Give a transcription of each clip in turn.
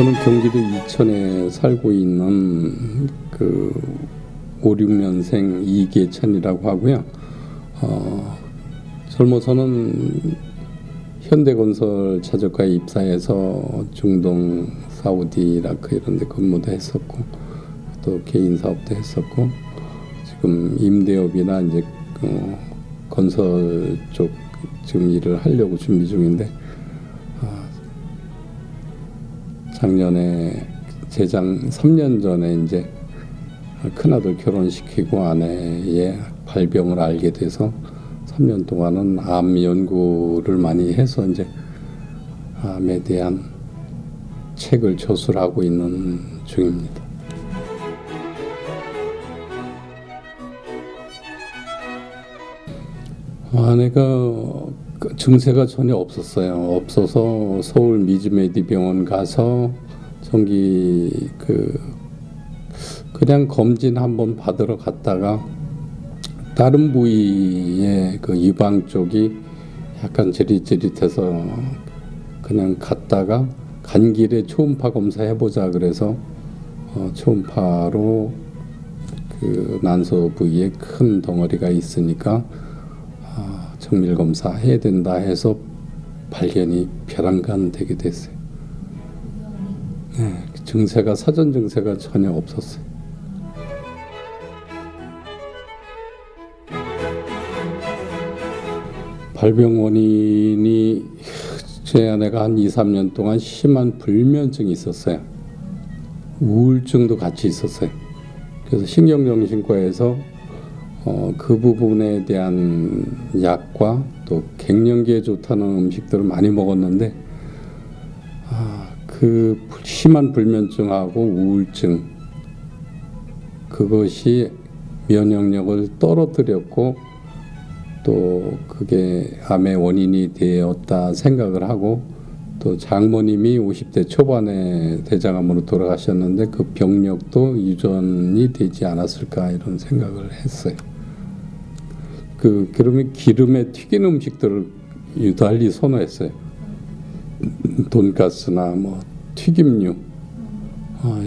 저는 경기도 이천에 살고 있는 그 5, 6년생 이계천이라고 하고요. 젊어서는 현대건설 차적과에 입사해서 중동, 사우디, 이라크 이런 데 근무도 했었고 또 개인 사업도 했었고 지금 임대업이나 이제 건설 쪽 지금 일을 하려고 준비 중인데 작년에 재작 3년 전에 이제 큰아들 결혼시키고 아내의 발병을 알게 돼서 3년 동안은 암 연구를 많이 해서 이제 암에 대한 책을 저술하고 있는 중입니다. 아내가 증세가 전혀 없었어요. 없어서 서울 미즈메디 병원 가서 정기 그냥 검진 한번 받으러 갔다가 다른 부위의 그 유방 쪽이 약간 저릿저릿해서 그냥 갔다가 간 길에 초음파 검사 해보자 그래서 초음파로 그 난소 부위에 큰 덩어리가 있으니까 정밀 검사 해야 된다 해서 발견이 벼랑간 되게 됐어요. 네, 증세가 사전 증세가 전혀 없었어요. 발병 원인이 제 아내가 한 2, 3년 동안 심한 불면증이 있었어요. 우울증도 같이 있었어요. 그래서 신경정신과에서 그 부분에 대한 약과 또 갱년기에 좋다는 음식들을 많이 먹었는데 그 심한 불면증하고 우울증 그것이 면역력을 떨어뜨렸고 또 그게 암의 원인이 되었다 생각을 하고 또 장모님이 50대 초반에 대장암으로 돌아가셨는데 그 병력도 유전이 되지 않았을까 이런 생각을 했어요. 그러면 기름에 튀긴 음식들을 유달리 선호했어요. 돈가스나 뭐 튀김류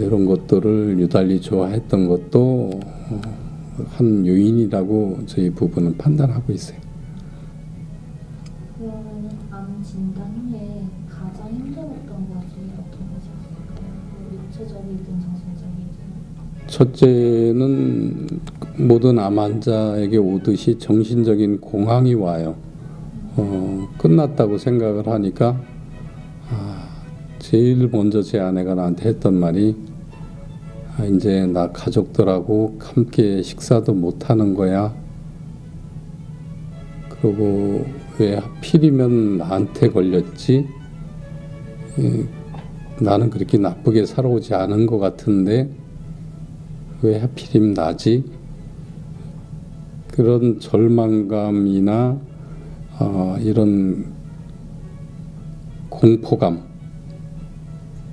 이런 것들을 유달리 좋아했던 것도 한 요인이라고 저희 부부는 판단하고 있어요. 그러면 암 진단 후에 가장 힘들었던 것이 어떤 것이었을까요? 육체적이든 정신적이든. 첫째는 모든 암 환자에게 오듯이 정신적인 공황이 와요. 끝났다고 생각을 하니까 제일 먼저 제 아내가 나한테 했던 말이 이제 나 가족들하고 함께 식사도 못 하는 거야. 그리고 왜 하필이면 나한테 걸렸지? 나는 그렇게 나쁘게 살아오지 않은 것 같은데 왜 하필이면 나지? 그런 절망감이나 이런 공포감,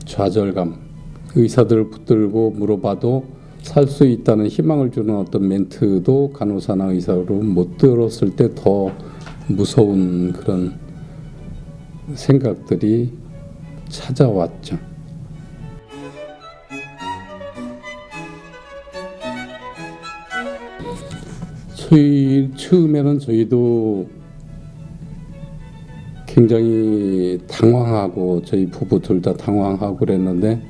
좌절감, 의사들을 붙들고 물어봐도 살 수 있다는 희망을 주는 어떤 멘트도 간호사나 의사로 못 들었을 때 더 무서운 그런 생각들이 찾아왔죠. 처음에는 저희도 굉장히 당황하고 저희 부부 둘 다 당황하고 그랬는데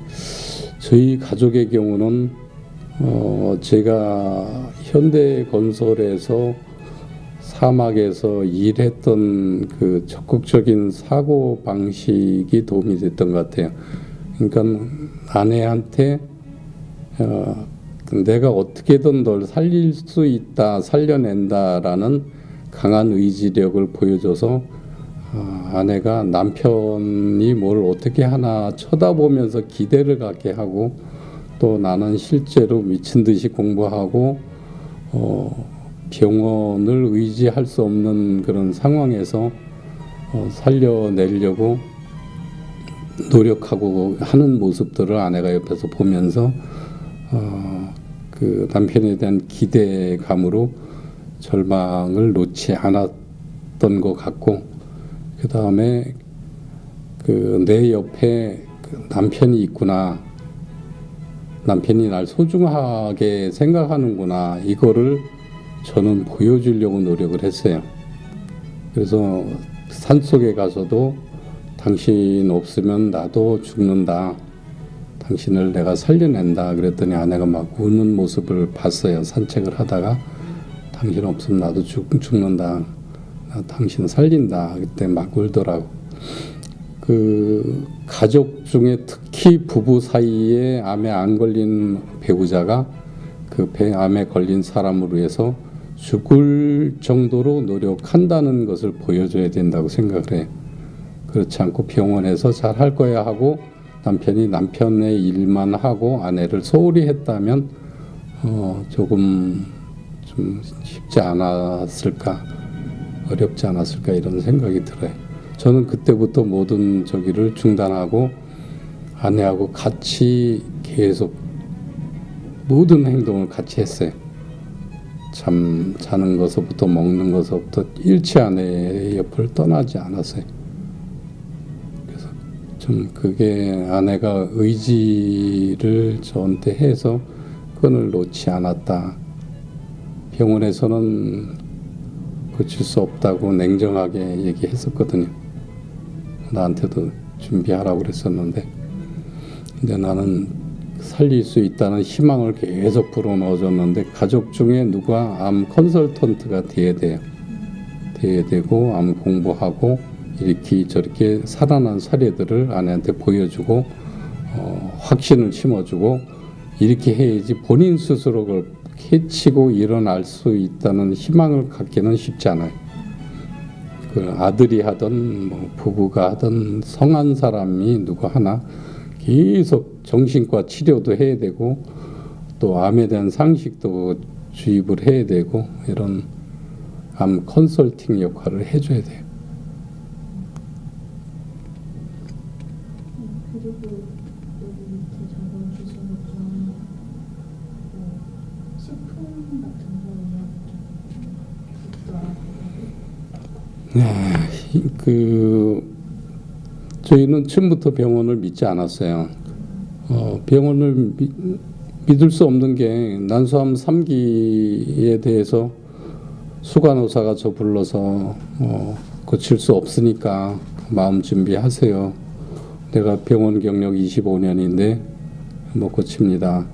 저희 가족의 경우는 제가 현대건설에서 사막에서 일했던 그 적극적인 사고 방식이 도움이 됐던 것 같아요. 그러니까 아내한테 내가 어떻게든 널 살릴 수 있다, 살려낸다라는 강한 의지력을 보여줘서 아내가 남편이 뭘 어떻게 하나 쳐다보면서 기대를 갖게 하고 또 나는 실제로 미친 듯이 공부하고 병원을 의지할 수 없는 그런 상황에서 살려내려고 노력하고 하는 모습들을 아내가 옆에서 보면서 그 남편에 대한 기대감으로 절망을 놓지 않았던 것 같고 그 다음에 그 내 옆에 그 남편이 있구나. 남편이 날 소중하게 생각하는구나. 이거를 저는 보여주려고 노력을 했어요. 그래서 산속에 가서도 당신 없으면 나도 죽는다. 당신을 내가 살려낸다. 그랬더니 아내가 막 우는 모습을 봤어요. 산책을 하다가 당신 없으면 나도 죽는다. 나 당신 살린다. 그때 막 울더라고. 그 가족 중에 특히 부부 사이에 암에 안 걸린 배우자가 그 암에 걸린 사람을 위해서 죽을 정도로 노력한다는 것을 보여줘야 된다고 생각을 해요. 그렇지 않고 병원에서 잘 할 거야 하고 남편이 남편의 일만 하고 아내를 소홀히 했다면 조금 좀 쉽지 않았을까, 어렵지 않았을까 이런 생각이 들어요. 저는 그때부터 모든 저기를 중단하고 아내하고 같이 계속 모든 행동을 같이 했어요. 자는 것부터 먹는 것부터 일치 아내의 옆을 떠나지 않았어요. 그래서 좀 그게 아내가 의지를 저한테 해서 끈을 놓지 않았다. 병원에서는 고칠 수 없다고 냉정하게 얘기했었거든요. 나한테도 준비하라고 그랬었는데, 근데 나는 살릴 수 있다는 희망을 계속 불어넣어줬는데 가족 중에 누가 암 컨설턴트가 돼야 돼요. 돼야 되고 암 공부하고 이렇게 저렇게 살아난 사례들을 아내한테 보여주고 확신을 심어주고 이렇게 해야지 본인 스스로 그걸 해치고 일어날 수 있다는 희망을 갖기는 쉽지 않아요. 그 아들이 하든 뭐 부부가 하든 성한 사람이 누구 하나 계속 정신과 치료도 해야 되고 또 암에 대한 상식도 주입을 해야 되고 이런 암 컨설팅 역할을 해줘야 돼요. 그리고 여기 밑에 적어주신 것 중에 식품 같은 거 이야기 좀 있더라고요. 저희는 처음부터 병원을 믿지 않았어요. 병원을 믿을 수 없는 게 난소암 3기에 대해서 수간호사가 저 불러서 고칠 수 없으니까 마음 준비하세요. 내가 병원 경력 25년인데 못 고칩니다.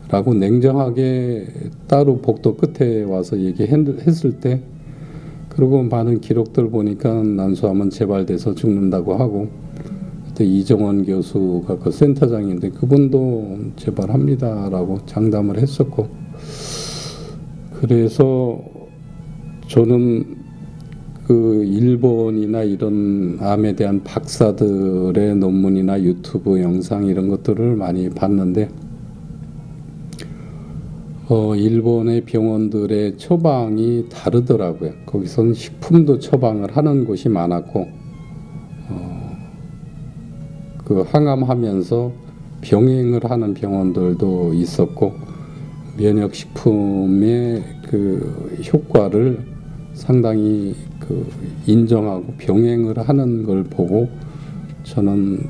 라고 냉정하게 따로 복도 끝에 와서 얘기했을 때 그리고 많은 기록들 보니까 난소암은 재발돼서 죽는다고 하고 그때 이정원 교수가 그 센터장인데 그분도 재발합니다라고 장담을 했었고 그래서 저는 그 일본이나 이런 암에 대한 박사들의 논문이나 유튜브 영상 이런 것들을 많이 봤는데 일본의 병원들의 처방이 다르더라고요. 거기서는 식품도 처방을 하는 곳이 많았고 그 항암하면서 병행을 하는 병원들도 있었고 면역식품의 그 효과를 상당히 그 인정하고 병행을 하는 걸 보고 저는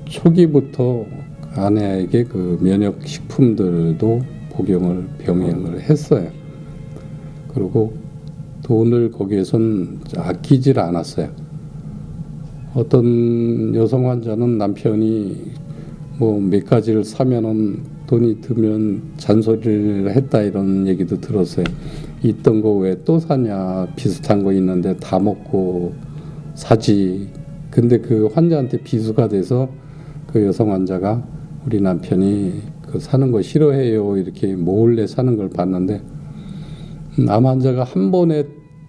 초기부터 아내에게 그 면역식품들도 복용을 병행을 했어요. 그리고 돈을 거기에선 아끼질 않았어요. 어떤 여성 환자는 남편이 뭐 몇 가지를 사면은 돈이 들면 잔소리를 했다 이런 얘기도 들었어요. 있던 거 왜 또 사냐 비슷한 거 있는데 다 먹고 사지. 근데 그 환자한테 비수가 돼서 그 여성 환자가 우리 남편이 그 사는 거 싫어해요 이렇게 몰래 사는 걸 봤는데 암 환자가 한 번에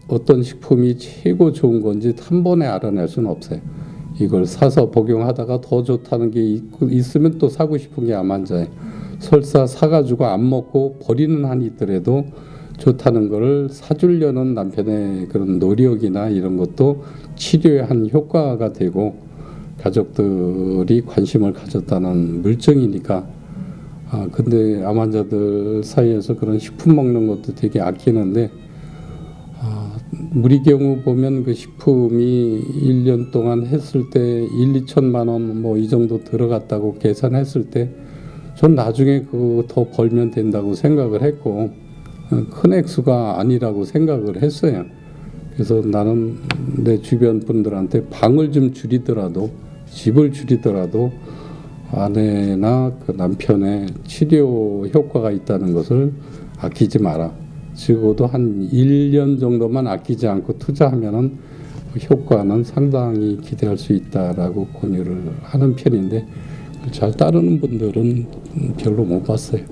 어떤 식품이 최고 좋은 건지 한 번에 알아낼 수는 없어요. 이걸 사서 복용하다가 더 좋다는 게 있으면 또 사고 싶은 게 암 환자예요. 설사 사가지고 안 먹고 버리는 한이 있더라도 좋다는 거를 사주려는 남편의 그런 노력이나 이런 것도 치료에 한 효과가 되고 가족들이 관심을 가졌다는 물증이니까 근데 암 환자들 사이에서 그런 식품 먹는 것도 되게 아끼는데 우리 경우 보면 그 식품이 1년 동안 했을 때 2천만 원 뭐 이 정도 들어갔다고 계산했을 때 전 나중에 그거 더 벌면 된다고 생각을 했고 큰 액수가 아니라고 생각을 했어요. 그래서 나는 내 주변 분들한테 방을 좀 줄이더라도 집을 줄이더라도 아내나 그 남편의 치료 효과가 있다는 것을 아끼지 마라. 적어도 한 1년 정도만 아끼지 않고 투자하면은 효과는 상당히 기대할 수 있다라고 권유를 하는 편인데 잘 따르는 분들은 별로 못 봤어요.